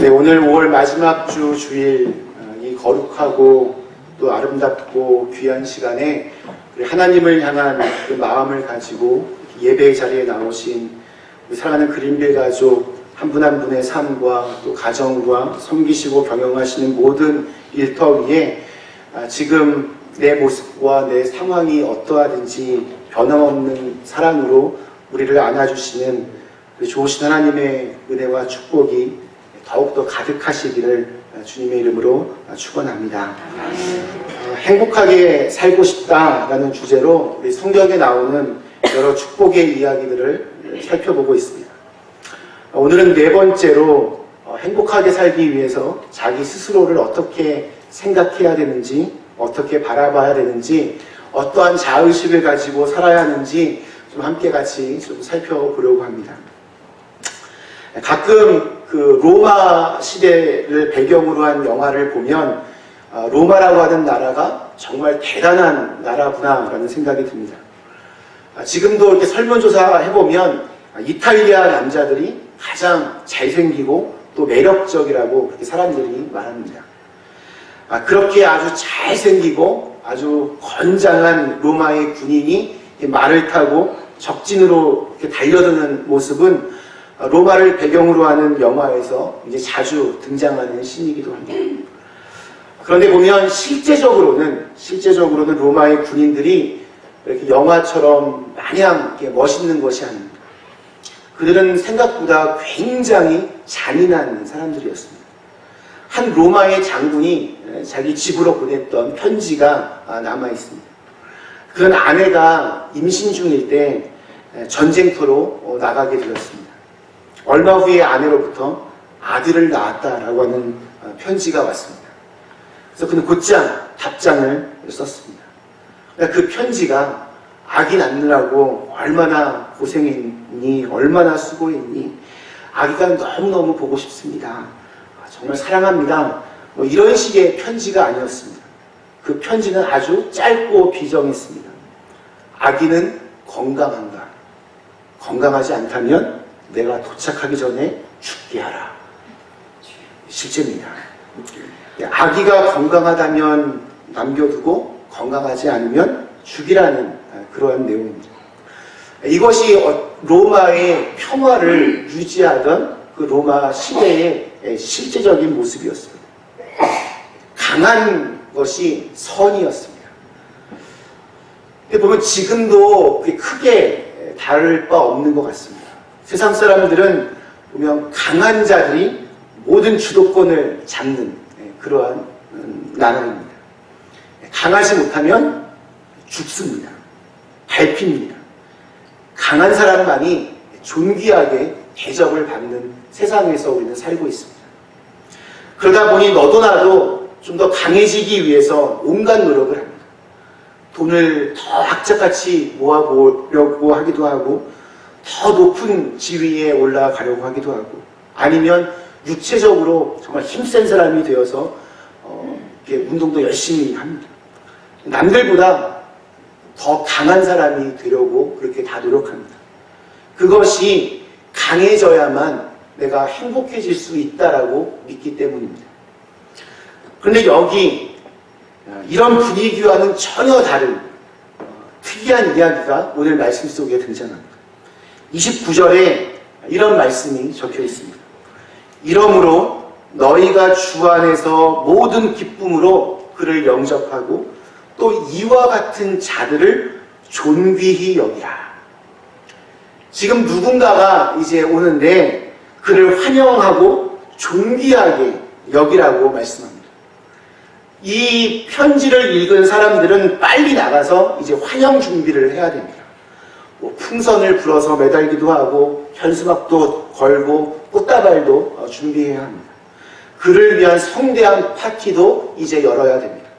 네, 오늘 5월 마지막 주 주일 이 거룩하고 또 아름답고 귀한 시간에 하나님을 향한 그 마음을 가지고 예배의 자리에 나오신 우리 사랑하는 그린빌 가족 한 분 한 분의 삶과 또 가정과 섬기시고 경영하시는 모든 일터 위에 지금 내 모습과 내 상황이 어떠하든지 변함없는 사랑으로 우리를 안아주시는 좋으신 하나님의 은혜와 축복이 더욱더 가득하시기를 주님의 이름으로 축원합니다. 행복하게 살고 싶다라는 주제로 우리 성경에 나오는 여러 축복의 이야기들을 살펴보고 있습니다. 오늘은 네 번째로 행복하게 살기 위해서 자기 스스로를 어떻게 생각해야 되는지, 어떻게 바라봐야 되는지, 어떠한 자의식을 가지고 살아야 하는지 좀 함께 같이 좀 살펴보려고 합니다. 가끔 그 로마 시대를 배경으로 한 영화를 보면 로마라고 하는 나라가 정말 대단한 나라구나라는 생각이 듭니다. 지금도 이렇게 설문조사 해보면 이탈리아 남자들이 가장 잘생기고 또 매력적이라고 그렇게 사람들이 말합니다. 그렇게 아주 잘생기고 아주 건장한 로마의 군인이 말을 타고 적진으로 이렇게 달려드는 모습은 로마를 배경으로 하는 영화에서 이제 자주 등장하는 신이기도 합니다. 그런데 보면 실제적으로는 로마의 군인들이 이렇게 영화처럼 마냥 이렇게 멋있는 것이 아닙니다. 그들은 생각보다 굉장히 잔인한 사람들이었습니다. 한 로마의 장군이 자기 집으로 보냈던 편지가 남아 있습니다. 그는 아내가 임신 중일 때 전쟁터로 나가게 되었습니다. 얼마 후에 아내로부터 아들을 낳았다라고 하는 편지가 왔습니다. 그래서 그는 곧장 답장을 썼습니다. 그 편지가 아기 낳느라고 얼마나 고생했니, 얼마나 수고했니, 아기가 너무너무 보고 싶습니다. 정말 사랑합니다. 뭐 이런 식의 편지가 아니었습니다. 그 편지는 아주 짧고 비정했습니다. 아기는 건강한가? 건강하지 않다면 내가 도착하기 전에 죽게 하라. 실제입니다. 아기가 건강하다면 남겨두고 건강하지 않으면 죽이라는 그러한 내용입니다. 이것이 로마의 평화를 유지하던 그 로마 시대의 실제적인 모습이었습니다. 강한 것이 선이었습니다. 보면 지금도 크게 다를 바 없는 것 같습니다. 세상 사람들은 보면 강한 자들이 모든 주도권을 잡는 그러한 나라입니다. 강하지 못하면 죽습니다. 밟힙니다. 강한 사람만이 존귀하게 대접을 받는 세상에서 우리는 살고 있습니다. 그러다 보니 너도 나도 좀 더 강해지기 위해서 온갖 노력을 합니다. 돈을 더 악착같이 모아보려고 하기도 하고 더 높은 지위에 올라가려고 하기도 하고 아니면 육체적으로 정말 힘센 사람이 되어서 이렇게 운동도 열심히 합니다. 남들보다 더 강한 사람이 되려고 그렇게 다 노력합니다. 그것이 강해져야만 내가 행복해질 수 있다라고 믿기 때문입니다. 그런데 여기 이런 분위기와는 전혀 다른 특이한 이야기가 오늘 말씀 속에 등장합니다. 29절에 이런 말씀이 적혀 있습니다. 이러므로 너희가 주 안에서 모든 기쁨으로 그를 영접하고 또 이와 같은 자들을 존귀히 여기라. 지금 누군가가 이제 오는데 그를 환영하고 존귀하게 여기라고 말씀합니다. 이 편지를 읽은 사람들은 빨리 나가서 이제 환영 준비를 해야 됩니다. 풍선을 불어서 매달기도 하고 현수막도 걸고 꽃다발도 준비해야 합니다. 그를 위한 성대한 파티도 이제 열어야 됩니다.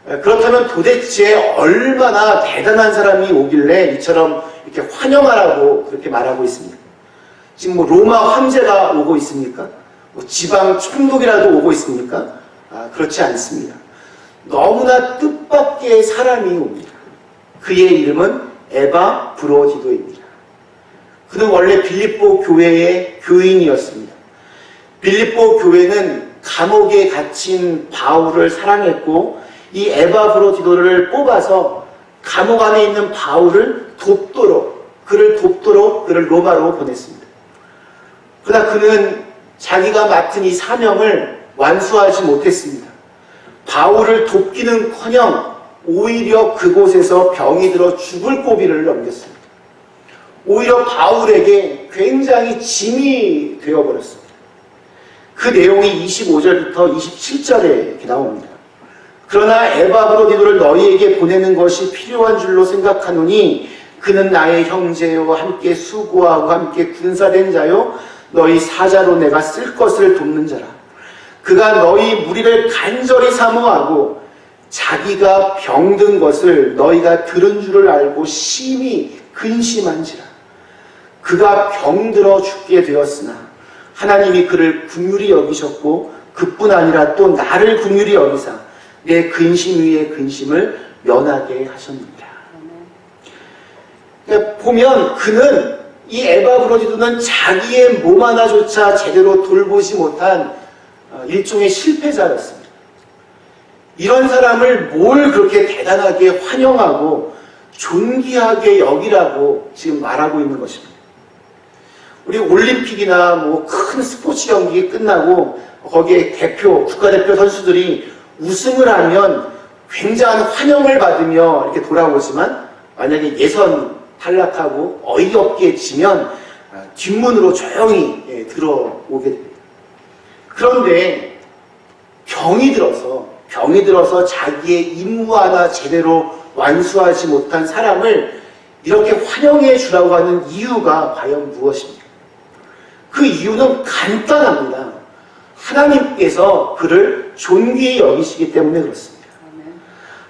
그렇다면 도대체 얼마나 대단한 사람이 오길래 이처럼 이렇게 환영하라고 그렇게 말하고 있습니까? 지금 로마 황제가 오고 있습니까? 지방 총독이라도 오고 있습니까? 그렇지 않습니다. 너무나 뜻밖의 사람이 옵니다. 그의 이름은 에바 브로디도입니다. 그는 원래 빌립보 교회의 교인이었습니다. 빌립보 교회는 감옥에 갇힌 바울을 사랑했고 이 에바브로디도를 뽑아서 감옥 안에 있는 바울을 돕도록 그를 로마로 보냈습니다. 그러나 그는 자기가 맡은 이 사명을 완수하지 못했습니다. 바울을 돕기는커녕 오히려 그곳에서 병이 들어 죽을 고비를 넘겼습니다. 오히려 바울에게 굉장히 짐이 되어버렸습니다. 그 내용이 25절부터 27절에 이렇게 나옵니다. 그러나 에바브로디도를 너희에게 보내는 것이 필요한 줄로 생각하노니 그는 나의 형제요 함께 수고하고 함께 군사된 자요 너희 사자로 내가 쓸 것을 돕는 자라. 그가 너희 무리를 간절히 사모하고 자기가 병든 것을 너희가 들은 줄을 알고 심히 근심한지라. 그가 병들어 죽게 되었으나 하나님이 그를 긍휼히 여기셨고 그뿐 아니라 또 나를 긍휼히 여기사 내 근심 위에 근심을 면하게 하셨느니라. 그러니까 보면 그는 이 에바브로디도는 자기의 몸 하나조차 제대로 돌보지 못한 일종의 실패자였습니다. 이런 사람을 뭘 그렇게 대단하게 환영하고 존귀하게 여기라고 지금 말하고 있는 것입니다. 우리 올림픽이나 뭐 큰 스포츠 경기 끝나고 거기에 국가대표 선수들이 우승을 하면 굉장한 환영을 받으며 이렇게 돌아오지만 만약에 예선 탈락하고 어이없게 지면 뒷문으로 조용히 들어오게 됩니다. 그런데 병이 들어서 자기의 임무 하나 제대로 완수하지 못한 사람을 이렇게 환영해 주라고 하는 이유가 과연 무엇입니까? 그 이유는 간단합니다. 하나님께서 그를 존귀히 여기시기 때문에 그렇습니다.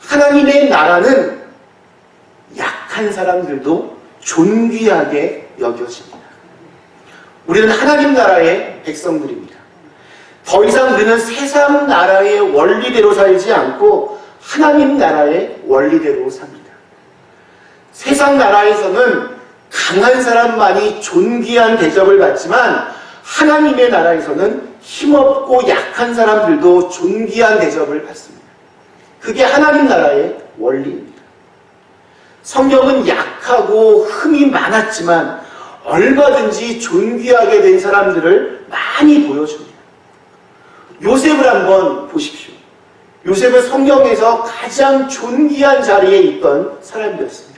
하나님의 나라는 약한 사람들도 존귀하게 여겨집니다. 우리는 하나님 나라의 백성들입니다. 더 이상 우리는 세상 나라의 원리대로 살지 않고 하나님 나라의 원리대로 삽니다. 세상 나라에서는 강한 사람만이 존귀한 대접을 받지만 하나님의 나라에서는 힘없고 약한 사람들도 존귀한 대접을 받습니다. 그게 하나님 나라의 원리입니다. 성경은 약하고 흠이 많았지만 얼마든지 존귀하게 된 사람들을 많이 보여줍니다. 요셉을 한번 보십시오. 요셉은 성경에서 가장 존귀한 자리에 있던 사람이었습니다.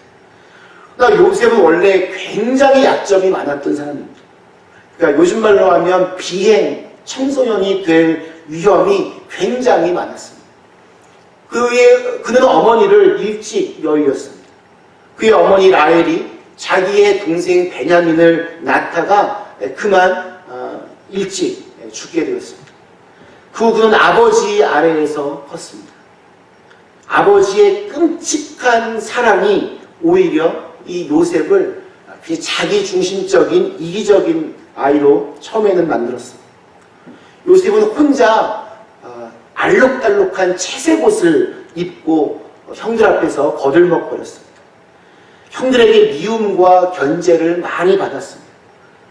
그러니까 요셉은 원래 굉장히 약점이 많았던 사람입니다. 그러니까 요즘 말로 하면 비행, 청소년이 될 위험이 굉장히 많았습니다. 그는 어머니를 일찍 여의었습니다. 그의 어머니 라헬이 자기의 동생 베냐민을 낳다가 그만 일찍 죽게 되었습니다. 그 후 그는 아버지 아래에서 컸습니다. 아버지의 끔찍한 사랑이 오히려 이 요셉을 자기 중심적인 이기적인 아이로 처음에는 만들었습니다. 요셉은 혼자 알록달록한 채색옷을 입고 형들 앞에서 거들먹거렸습니다. 형들에게 미움과 견제를 많이 받았습니다.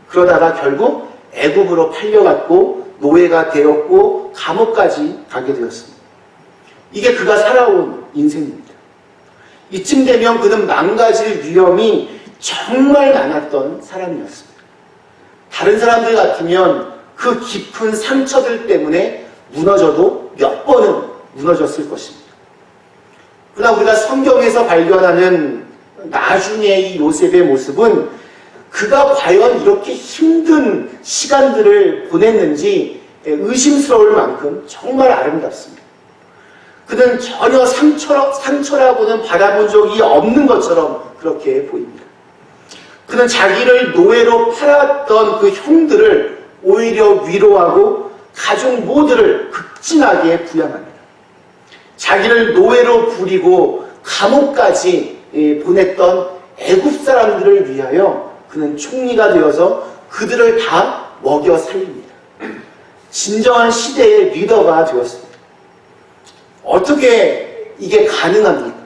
그러다가 결국 애굽으로 팔려갔고 노예가 되었고 감옥까지 가게 되었습니다. 이게 그가 살아온 인생입니다. 이쯤 되면 그는 망가질 위험이 정말 많았던 사람이었습니다. 다른 사람들 같으면 그 깊은 상처들 때문에 무너져도 몇 번은 무너졌을 것입니다. 그러나 우리가 성경에서 발견하는 나중에 이 요셉의 모습은 그가 과연 이렇게 힘든 시간들을 보냈는지 의심스러울 만큼 정말 아름답습니다. 그는 전혀 상처라고는 받아본 적이 없는 것처럼 그렇게 보입니다. 그는 자기를 노예로 팔았던 그 형들을 오히려 위로하고 가족 모두를 극진하게 부양합니다. 자기를 노예로 부리고 감옥까지 보냈던 애굽 사람들을 위하여 그는 총리가 되어서 그들을 다 먹여 살립니다. 진정한 시대의 리더가 되었습니다. 어떻게 이게 가능합니까?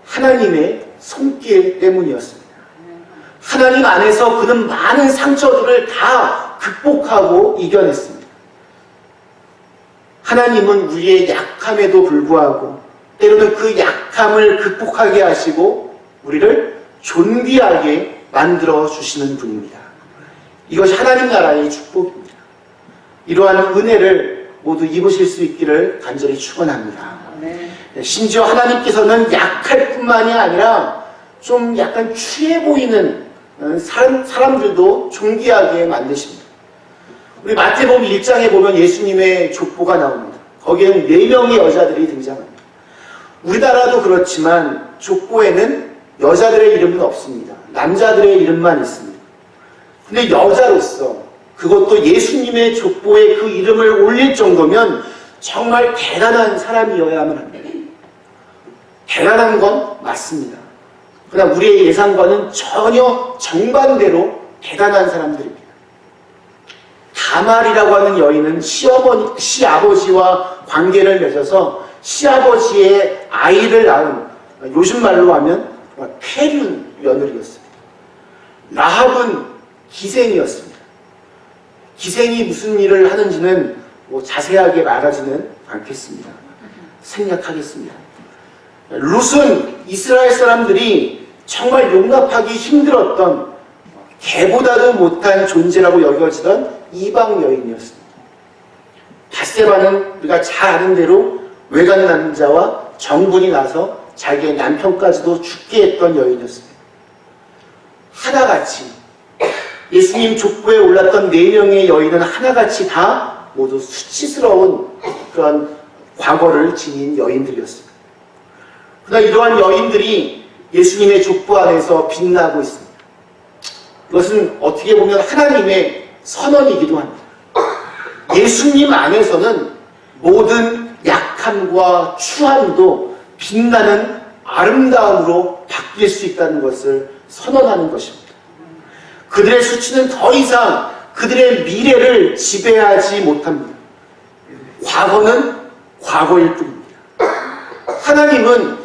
하나님의 손길 때문이었습니다. 하나님 안에서 그는 많은 상처들을 다 극복하고 이겨냈습니다. 하나님은 우리의 약함에도 불구하고 때로는 그 약함을 극복하게 하시고 우리를 존귀하게 만들어 주시는 분입니다. 이것이 하나님 나라의 축복입니다. 이러한 은혜를 모두 입으실 수 있기를 간절히 축원합니다. 심지어 하나님께서는 약할 뿐만이 아니라 좀 약간 취해 보이는 사람들도 존귀하게 만드십니다. 우리 마태복음 1장에 보면 예수님의 족보가 나옵니다. 거기에는 4명의 여자들이 등장합니다. 우리나라도 그렇지만 족보에는 여자들의 이름은 없습니다. 남자들의 이름만 있습니다. 근데 여자로서 그것도 예수님의 족보에 그 이름을 올릴 정도면 정말 대단한 사람이어야만 합니다. 대단한 건 맞습니다. 그러나 우리의 예상과는 전혀 정반대로 대단한 사람들입니다. 다말이라고 하는 여인은 시아버지와 관계를 맺어서 시아버지의 아이를 낳은, 요즘 말로 하면 폐륜 며느리였습니다. 라합은 기생이었습니다. 기생이 무슨 일을 하는지는 자세하게 말하지는 않겠습니다. 생략하겠습니다. 룻은 이스라엘 사람들이 정말 용납하기 힘들었던 개보다도 못한 존재라고 여겨지던 이방 여인이었습니다. 밧세바는 우리가 잘 아는 대로 외간 남자와 정분이 나서 자기의 남편까지도 죽게 했던 여인이었습니다. 하나같이 예수님 족보에 올랐던 4명의 여인은 하나같이 다 모두 수치스러운 그런 과거를 지닌 여인들이었습니다. 그러나 이러한 여인들이 예수님의 족보 안에서 빛나고 있습니다. 이것은 어떻게 보면 하나님의 선언이기도 합니다. 예수님 안에서는 모든 약함과 추함도 빛나는 아름다움으로 바뀔 수 있다는 것을 선언하는 것입니다. 그들의 수치는 더 이상 그들의 미래를 지배하지 못합니다. 과거는 과거일 뿐입니다. 하나님은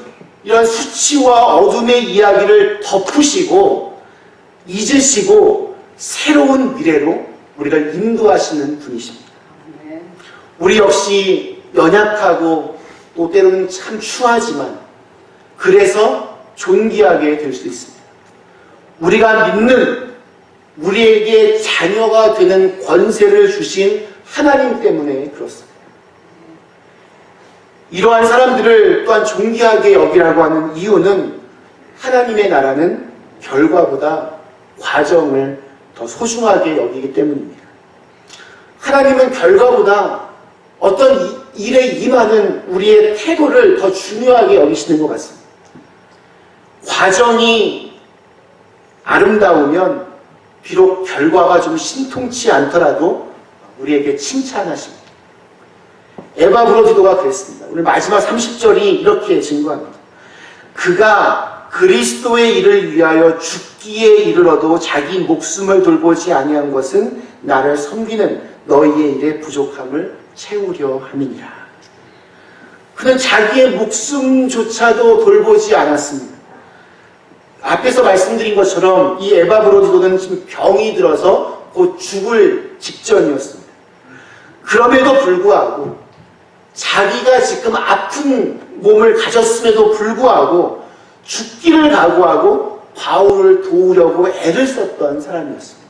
이런 수치와 어둠의 이야기를 덮으시고 잊으시고 새로운 미래로 우리를 인도하시는 분이십니다. 우리 역시 연약하고 또 때로는 참 추하지만 그래서 존귀하게 될 수 있습니다. 우리가 믿는 우리에게 자녀가 되는 권세를 주신 하나님 때문에 그렇습니다. 이러한 사람들을 또한 존귀하게 여기라고 하는 이유는 하나님의 나라는 결과보다 과정을 더 소중하게 여기기 때문입니다. 하나님은 결과보다 어떤 일에 임하는 우리의 태도를 더 중요하게 여기시는 것 같습니다. 과정이 아름다우면 비록 결과가 좀 신통치 않더라도 우리에게 칭찬하십니다. 에바브로디도가 그랬습니다. 오늘 마지막 30절이 이렇게 증거합니다. 그가 그리스도의 일을 위하여 죽기에 이르러도 자기 목숨을 돌보지 아니한 것은 나를 섬기는 너희의 일의 부족함을 채우려 함이니라. 그는 자기의 목숨조차도 돌보지 않았습니다. 앞에서 말씀드린 것처럼 이 에바브로디도는 지금 병이 들어서 곧 죽을 직전이었습니다. 그럼에도 불구하고 자기가 지금 아픈 몸을 가졌음에도 불구하고 죽기를 각오하고 바울을 도우려고 애를 썼던 사람이었습니다.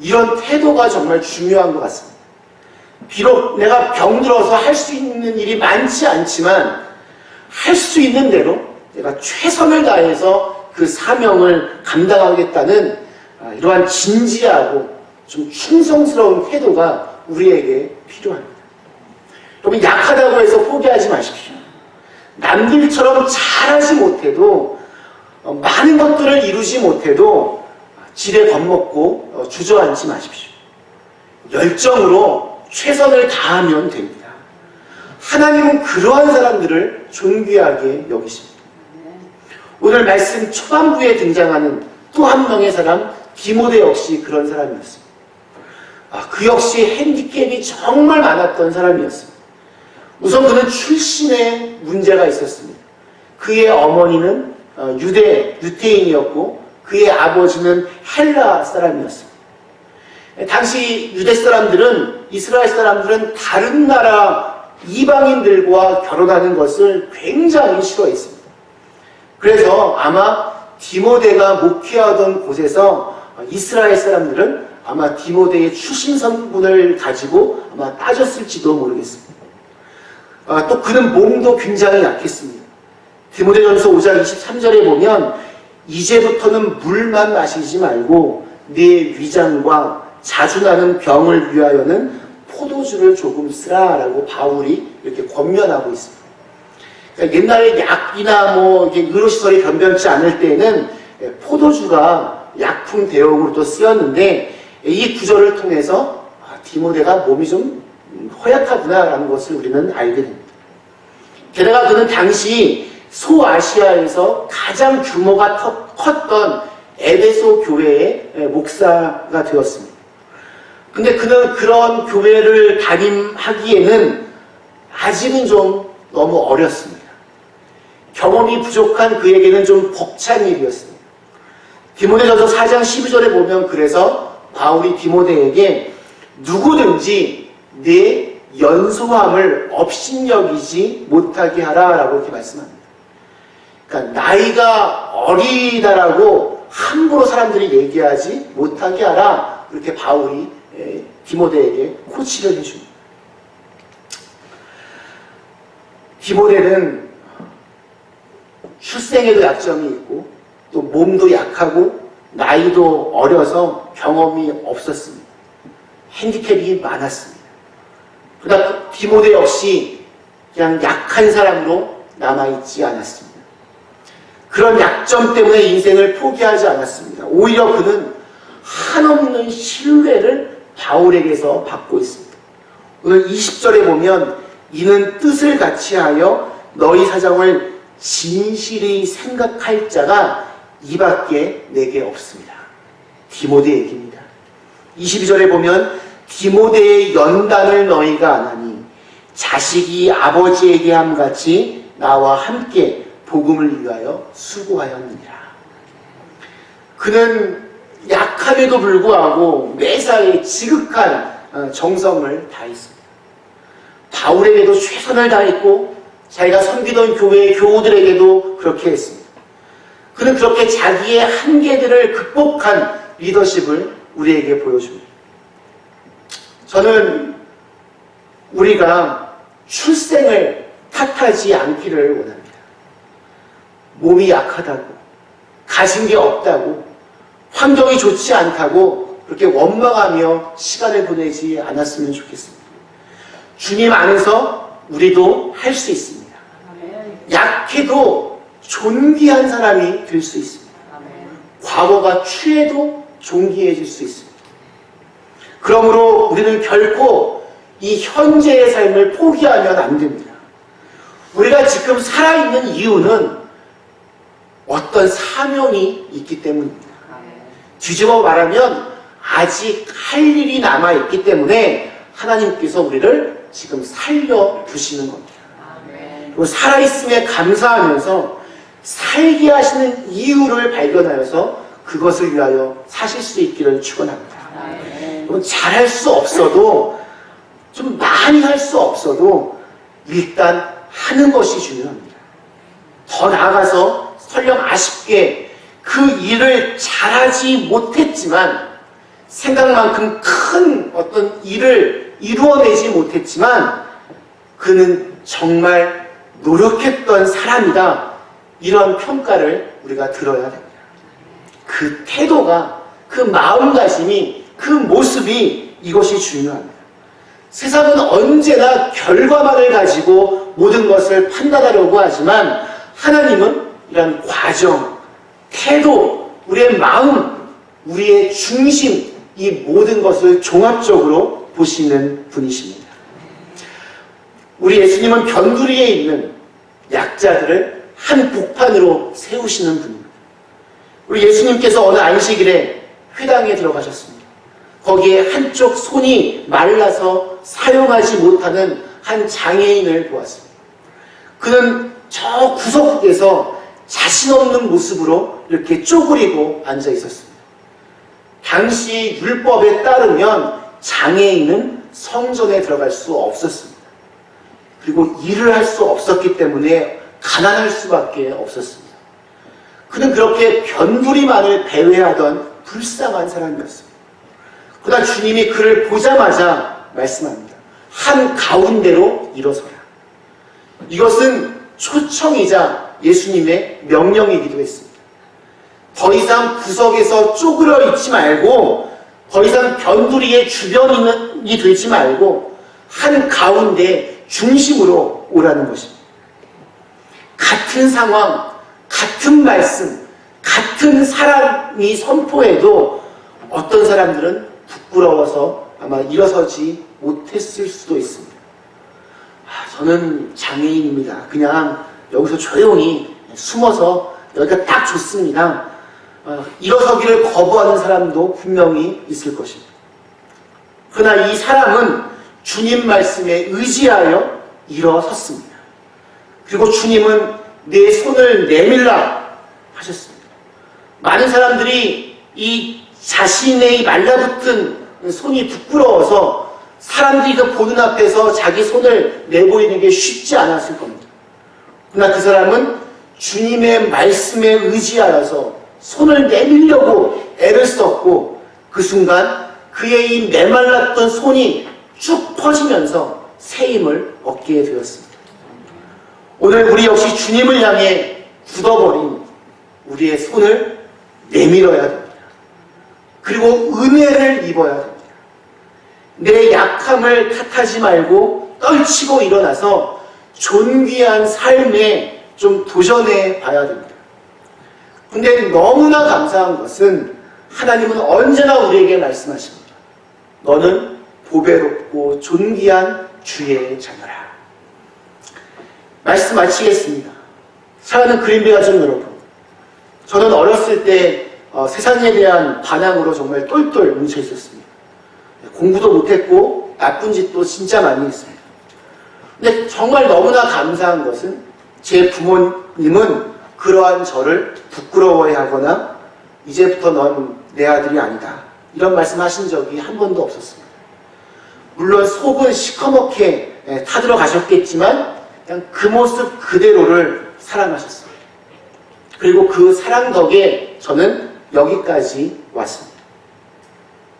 이런 태도가 정말 중요한 것 같습니다. 비록 내가 병들어서 할 수 있는 일이 많지 않지만 할 수 있는 대로 내가 최선을 다해서 그 사명을 감당하겠다는 이러한 진지하고 좀 충성스러운 태도가 우리에게 필요합니다. 여러분, 약하다고 해서 포기하지 마십시오. 남들처럼 잘하지 못해도 많은 것들을 이루지 못해도 지레 겁먹고 주저앉지 마십시오. 열정으로 최선을 다하면 됩니다. 하나님은 그러한 사람들을 존귀하게 여기십니다. 오늘 말씀 초반부에 등장하는 또 한 명의 사람 디모데 역시 그런 사람이었습니다. 그 역시 핸디캡이 정말 많았던 사람이었습니다. 우선 그는 출신에 문제가 있었습니다. 그의 어머니는 유태인이었고 그의 아버지는 헬라 사람이었습니다. 당시 유대 사람들은, 이스라엘 사람들은 다른 나라 이방인들과 결혼하는 것을 굉장히 싫어했습니다. 그래서 아마 디모데가 목회하던 곳에서 이스라엘 사람들은 아마 디모데의 출신 성분을 가지고 아마 따졌을지도 모르겠습니다. 또 그는 몸도 굉장히 약했습니다. 디모데전서 5장 23절에 보면 이제부터는 물만 마시지 말고 네 위장과 자주 나는 병을 위하여는 포도주를 조금 쓰라 라고 바울이 이렇게 권면하고 있습니다. 그러니까 옛날에 약이나 의료시설이 변변치 않을 때에는 포도주가 약품 대용으로 또 쓰였는데 이 구절을 통해서 디모데가 몸이 좀 허약하구나라는 것을 우리는 알게 됩니다. 게다가 그는 당시 소아시아에서 가장 규모가 컸던 에베소 교회의 목사가 되었습니다. 근데 그는 그런 교회를 담임하기에는 아직은 좀 너무 어렸습니다. 경험이 부족한 그에게는 좀 벅찬 일이었습니다. 디모데전서 4장 12절에 보면 그래서 바울이 디모데에게 누구든지 내 연소함을 업신여기지 못하게 하라라고 이렇게 말씀합니다. 그러니까 나이가 어리다라고 함부로 사람들이 얘기하지 못하게 하라, 이렇게 바울이 디모데에게 코치를 해줍니다. 디모데는 출생에도 약점이 있고 또 몸도 약하고 나이도 어려서 경험이 없었습니다. 핸디캡이 많았습니다. 그러나 디모데 역시 그냥 약한 사람으로 남아있지 않았습니다. 그런 약점 때문에 인생을 포기하지 않았습니다. 오히려 그는 한없는 신뢰를 바울에게서 받고 있습니다. 오늘 20절에 보면 이는 뜻을 같이 하여 너희 사정을 진실히 생각할 자가 이밖에 내게 없습니다. 디모데 얘기입니다. 22절에 보면 디모데의 연단을 너희가 안 하니 자식이 아버지에게 함같이 나와 함께 복음을 위하여 수고하였느니라. 그는 약함에도 불구하고 매사에 지극한 정성을 다했습니다. 바울에게도 최선을 다했고 자기가 섬기던 교회의 교우들에게도 그렇게 했습니다. 그는 그렇게 자기의 한계들을 극복한 리더십을 우리에게 보여줍니다. 저는 우리가 출생을 탓하지 않기를 원합니다. 몸이 약하다고, 가진 게 없다고, 환경이 좋지 않다고 그렇게 원망하며 시간을 보내지 않았으면 좋겠습니다. 주님 안에서 우리도 할 수 있습니다. 약해도 존귀한 사람이 될 수 있습니다. 과거가 취해도 존귀해질 수 있습니다. 그러므로 우리는 결코 이 현재의 삶을 포기하면 안 됩니다. 우리가 지금 살아있는 이유는 어떤 사명이 있기 때문입니다. 뒤집어 말하면 아직 할 일이 남아있기 때문에 하나님께서 우리를 지금 살려두시는 겁니다. 그리고 살아있음에 감사하면서 살게 하시는 이유를 발견하여서 그것을 위하여 사실 수 있기를 축원합니다. 잘할 수 없어도, 좀 많이 할 수 없어도 일단 하는 것이 중요합니다. 더 나아가서 설령 아쉽게 그 일을 잘하지 못했지만, 생각만큼 큰 어떤 일을 이루어내지 못했지만 그는 정말 노력했던 사람이다, 이런 평가를 우리가 들어야 됩니다. 그 태도가, 그 마음가짐이, 그 모습이, 이것이 중요합니다. 세상은 언제나 결과만을 가지고 모든 것을 판단하려고 하지만 하나님은 이런 과정, 태도, 우리의 마음, 우리의 중심, 이 모든 것을 종합적으로 보시는 분이십니다. 우리 예수님은 변두리에 있는 약자들을 한 복판으로 세우시는 분입니다. 우리 예수님께서 어느 안식일에 회당에 들어가셨습니다. 거기에 한쪽 손이 말라서 사용하지 못하는 한 장애인을 보았습니다. 그는 저 구석에서 자신 없는 모습으로 이렇게 쪼그리고 앉아 있었습니다. 당시 율법에 따르면 장애인은 성전에 들어갈 수 없었습니다. 그리고 일을 할 수 없었기 때문에 가난할 수밖에 없었습니다. 그는 그렇게 변두리만을 배회하던 불쌍한 사람이었습니다. 그러나 주님이 그를 보자마자 말씀합니다. 한 가운데로 일어서라. 이것은 초청이자 예수님의 명령이기도 했습니다. 더 이상 구석에서 쪼그려 있지 말고, 더 이상 변두리의 주변이 되지 말고 한 가운데 중심으로 오라는 것입니다. 같은 상황, 같은 말씀, 같은 사람이 선포해도 어떤 사람들은 부끄러워서 아마 일어서지 못했을 수도 있습니다. 저는 장애인입니다. 그냥 여기서 조용히 숨어서 여기가 딱 좋습니다. 일어서기를 거부하는 사람도 분명히 있을 것입니다. 그러나 이 사람은 주님 말씀에 의지하여 일어섰습니다. 그리고 주님은 내 손을 내밀라 하셨습니다. 많은 사람들이 이 자신의 말라붙은 손이 부끄러워서 사람들이 그 보는 앞에서 자기 손을 내보이는 게 쉽지 않았을 겁니다. 그러나 그 사람은 주님의 말씀에 의지하여서 손을 내밀려고 애를 썼고, 그 순간 그의 이 메말랐던 손이 쭉 퍼지면서 새 힘을 얻게 되었습니다. 오늘 우리 역시 주님을 향해 굳어버린 우리의 손을 내밀어야 됩니다. 그리고 은혜를 입어야 됩니다. 내 약함을 탓하지 말고 떨치고 일어나서 존귀한 삶에 좀 도전해 봐야 됩니다. 근데 너무나 감사한 것은 하나님은 언제나 우리에게 말씀하십니다. 너는 보배롭고 존귀한 주의 자녀라. 말씀 마치겠습니다. 사랑하는 그린베이 가족 여러분, 저는 어렸을 때 세상에 대한 반항으로 정말 똘똘 뭉쳐 있었습니다. 공부도 못했고 나쁜 짓도 진짜 많이 했습니다. 근데 정말 너무나 감사한 것은 제 부모님은 그러한 저를 부끄러워해하거나 이제부터 넌 내 아들이 아니다, 이런 말씀하신 적이 한 번도 없었습니다. 물론 속은 시커멓게 타들어 가셨겠지만 그냥 그 모습 그대로를 사랑하셨습니다. 그리고 그 사랑 덕에 저는 여기까지 왔습니다.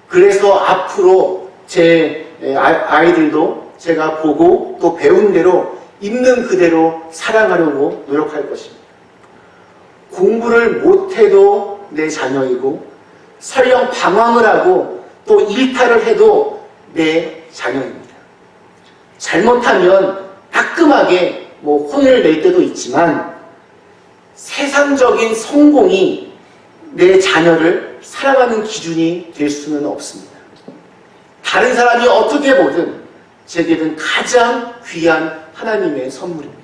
그래서 앞으로 제 아이들도 제가 보고 또 배운 대로 있는 그대로 사랑하려고 노력할 것입니다. 공부를 못해도 내 자녀이고, 설령 방황을 하고 또 일탈을 해도 내 자녀입니다. 잘못하면 따끔하게 혼을 낼 때도 있지만, 세상적인 성공이 내 자녀를 사랑하는 기준이 될 수는 없습니다. 다른 사람이 어떻게 보든 제게는 가장 귀한 하나님의 선물입니다.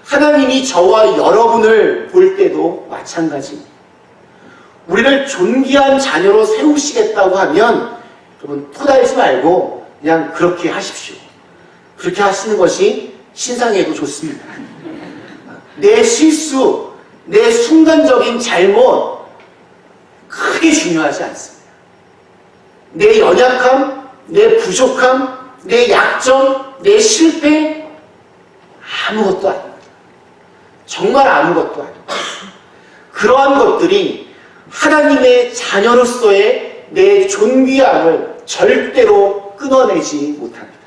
하나님이 저와 여러분을 볼 때도 마찬가지입니다. 우리를 존귀한 자녀로 세우시겠다고 하면 여러분 토달지 말고 그냥 그렇게 하십시오. 그렇게 하시는 것이 신상에도 좋습니다. 내 실수, 내 순간적인 잘못 크게 중요하지 않습니다. 내 연약함, 내 부족함, 내 약점, 내 실패, 아무것도 아닙니다. 정말 아무것도 아닙니다. 그러한 것들이 하나님의 자녀로서의 내 존귀함을 절대로 끊어내지 못합니다.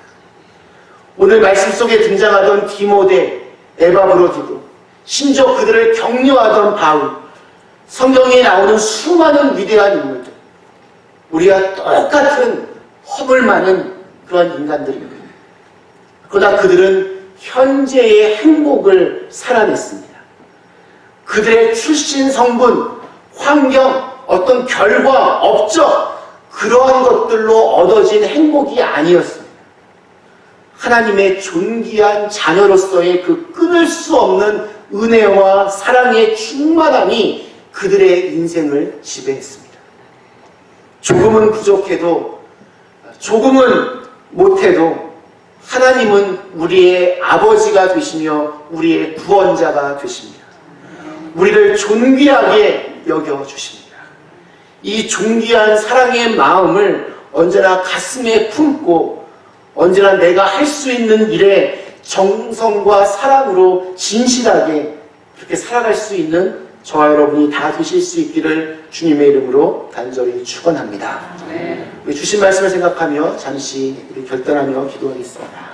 오늘 말씀 속에 등장하던 디모데, 에바브로디도, 심지어 그들을 격려하던 바울, 성경에 나오는 수많은 위대한 인물들, 우리가 똑같은 허물 많은 그런 인간들입니다. 그러나 그들은 현재의 행복을 살아냈습니다. 그들의 출신 성분, 환경, 어떤 결과, 업적, 그러한 것들로 얻어진 행복이 아니었습니다. 하나님의 존귀한 자녀로서의 그 끊을 수 없는 은혜와 사랑의 충만함이 그들의 인생을 지배했습니다. 조금은 부족해도, 조금은 못해도 하나님은 우리의 아버지가 되시며 우리의 구원자가 되십니다. 우리를 존귀하게 여겨주십니다. 이 존귀한 사랑의 마음을 언제나 가슴에 품고 언제나 내가 할 수 있는 일에 정성과 사랑으로 진실하게 그렇게 살아갈 수 있는 저와 여러분이 다 되실 수 있기를 주님의 이름으로 간절히 축원합니다. 우리 주신 말씀을 생각하며 잠시 우리 결단하며 기도하겠습니다.